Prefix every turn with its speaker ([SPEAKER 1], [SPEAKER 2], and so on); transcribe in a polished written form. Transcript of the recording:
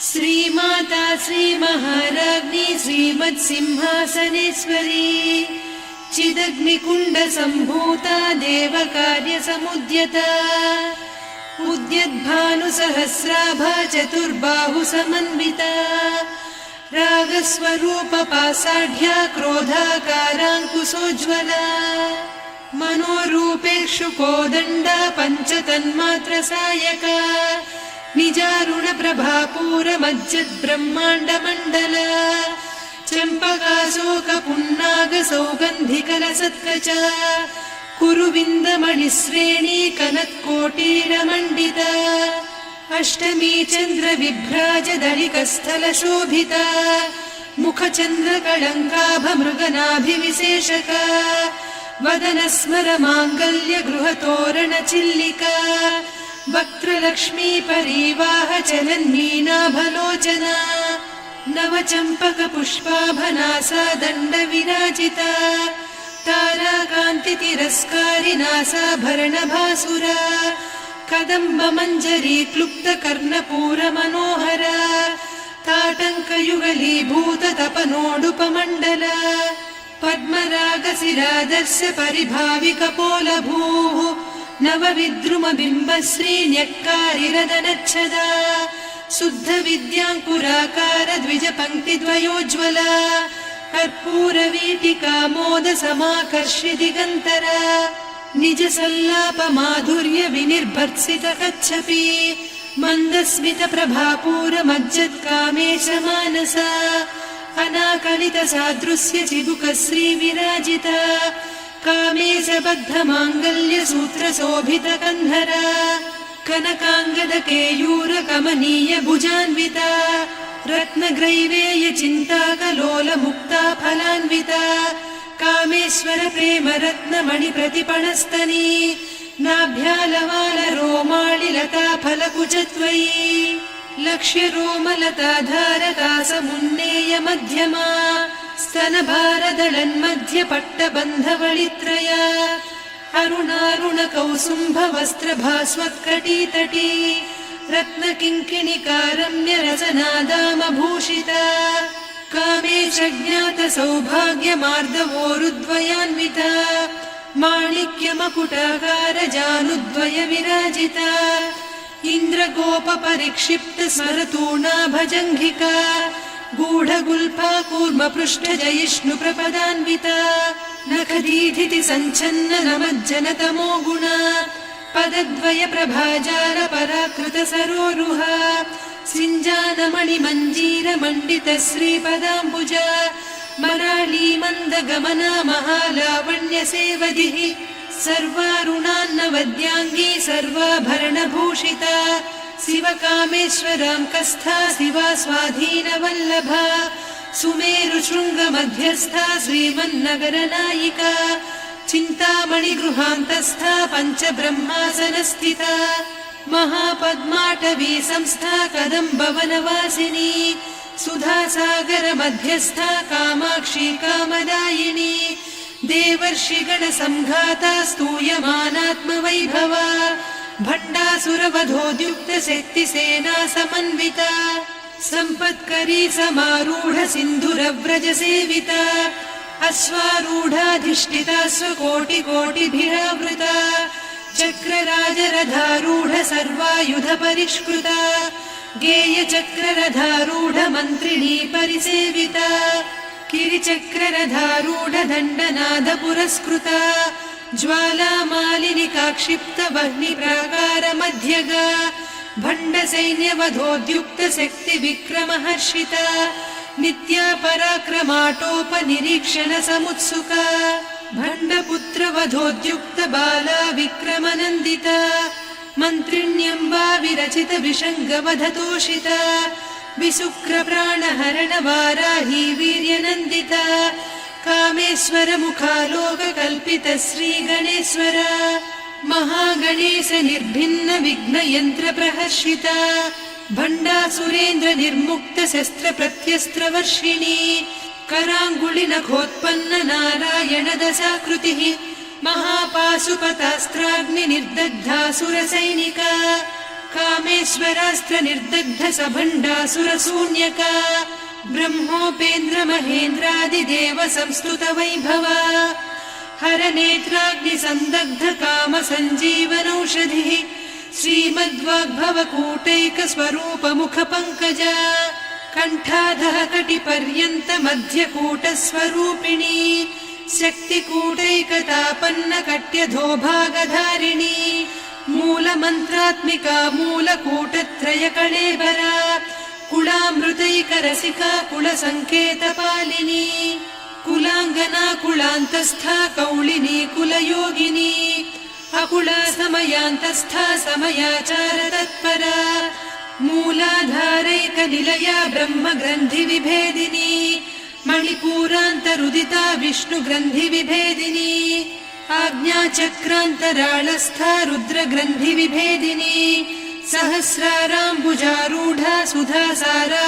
[SPEAKER 1] श्रीमाता श्रीमहाराज्ञी श्रीमत्सिंहासनेश्वरी चिदग्निकुण्डसम्भूता देवकार्यसमुद्यता उद्यद्भानुसहस्राभा चतुर्बाहुसमन्विता रागस्वरूपपासाढ्या क्रोधाकाराङ्कुशोज्ज्वला मनोरूपेक्षु कोदण्डा पञ्चतन्मात्रसायका निजारुणप्रभापूरमज्जद्ब्रह्माण्डमण्डला चम्पकाशोकपुन्नागसौगन्धिकलसत्कचा कुरुविन्दमणिश्रेणी कनत्कोटीरमण्डिता अष्टमी चन्द्रविभ्राजदलिकस्थलशोभिता मुखचन्द्रकळङ्काभमृगनाभिविशेषका वदनस्मरमाङ्गल्यगृहतोरणचिल्लिका वक्त्रलक्ष्मी परीवाहचलन्मीनाभलोचना नवचम्पकपुष्पाभनासा दण्डविराजिता ताराकान्तितिरस्कारिनासाभरणभासुरा कदम्बमञ्जरी क्लुप्तकर्णपूरमनोहरा ताटङ्कयुगलीभूततपनोडुपमण्डला पद्मरागशिरादर्श परिभाविकपोलभूः नवविद्रुमबिम्बश्रीन्यक्कारिरदनच्छदा शुद्धविद्याङ्कुराकार द्विजपङ्क्तिद्वयोज्ज्वला कर्पूरवीटिकामोदसमाकर्षि दिगन्तरा निजसल्लापमाधुर्यविनिर्भर्त्सितकच्छपि मन्दस्मितप्रभापूरमज्जत्कामेशमानसा अनाकलितसादृश्यचिबुकश्रीविराजिता कामेशबद्धमाङ्गल्यसूत्रशोभितकन्धरा कनकाङ्गदकेयूरकमनीयभुजान्विता रत्नग्रैवेयचिन्ताकलोलमुक्ता फलान्विता कामेश्वरप्रेमरत्नमणिप्रतिपणस्तनी नाभ्यालवालरोमाळिलता फलकुचत्वयी लक्ष्यरोमलताधारकासमुन्नेयमध्यमा स्तनभारदळन्मध्यपट्टबन्धवळित्रया अरुणारुणकौसुम्भवस्त्रभास्वत्कटीतटी रत्नकिङ्किणिकारम्यरसनादामभूषिता कामेशज्ञातसौभाग्यमार्दवोरुद्वयान्विता माणिक्यमकुटाकारजानुद्वयविराजिता इन्द्रगोपपरिक्षिप्तस्मरतूणाभजङ्घिका गूढगुल्फा कूर्मपृष्ठजयिष्णुप्रपदान्विता नखदीधितिसञ्छन्ननमज्जनतमो गुणा पदद्वयप्रभाजालपराकृतसरोरुहा सिञ्जानमणिमञ्जीरमण्डितश्रीपदाम्बुजा मराळीमन्दगमना महालावण्यसेवधिः सर्वारुणान्नवद्याङ्गी सर्वाभरणभूषिता शिवकामेश्वराङ्कस्था शिवा स्वाधीनवल्लभा सुमेरुशृङ्गमध्यस्था श्रीमन्नगरनायिका चिन्तामणिगृहान्तस्था पञ्चब्रह्मासनस्थिता महापद्माटवी संस्था कदम्बवनवासिनी सुधासागरमध्यस्था कामाक्षी कामदायिनी देवर्षिगणसंघाता स्तूयमानात्मवैभवा भण्डासुरवधोद्युक्तशक्तिसेना समन्विता सम्पत्करी समारूढ सिन्धुरव्रजसेविता अश्वारूढाधिष्ठिता स्वकोटिकोटिभिरावृता चक्रराजरथारूढ सर्वायुधपरिष्कृता गेयचक्ररथारूढ मन्त्रिणी परिसेविता किरिचक्ररथारूढ दण्डनाद पुरस्कृता ज्वालामालिनिकाक्षिप्तवह्निप्राकारमध्यगा भण्डसैन्यवधोद्युक्तशक्तिविक्रमहर्षिता नित्या पराक्रमाटोपनिरीक्षणसमुत्सुका भण्डपुत्रवधोद्युक्तबाला विक्रमनन्दिता मन्त्रिण्यम्बा विरचितविषङ्गवधतोषिता विशुक्रप्राणहरणवाराही वीर्यनन्दिता कामेश्वरमुखालोककल्पितश्रीगणेश्वरा महागणेशनिर्भिन्नविघ्नयन्त्रप्रहर्षिता भण्डासुरेन्द्रनिर्मुक्तशस्त्रप्रत्यस्त्रवर्षिणी कराङ्गुलिनखोत्पन्न नारायणदशाकृतिः महापाशुपतास्त्राग्निर्दग्धासुरसैनिका कामेश्वरास्त्रनिर्दग्धसभण्डासुरशून्यका ब्रह्मोपेन्द्रमहेन्द्रादिदेव संस्तुतवैभवा हरनेत्राग्निसन्दग्धकामसञ्जीवनौषधिः श्रीमद्वाग्भवकूटैकस्वरूपमुखपङ्कजा कण्ठाधः कटिपर्यन्तमध्यकूटस्वरूपिणी शक्तिकूटैकतापन्नकट्यधोभागधारिणी मूलमन्त्रात्मिका मूलकूटत्रयकळेबरा कुलामृतैकरसिका कुलसङ्केतपालिनी कुलाङ्गना कुलान्तस्था कौलिनी कुलयोगिनी अकुला समयान्तस्था समयाचारतत्परा मूलाधारैकनिलया ब्रह्मग्रन्थिविभेदिनी मणिपूरान्तरुदिता विष्णुग्रन्थिविभेदिनी आज्ञाचक्रान्तराळस्था रुद्रग्रन्थिविभेदिनी सहस्राराम्बुजारूढा सुधासारा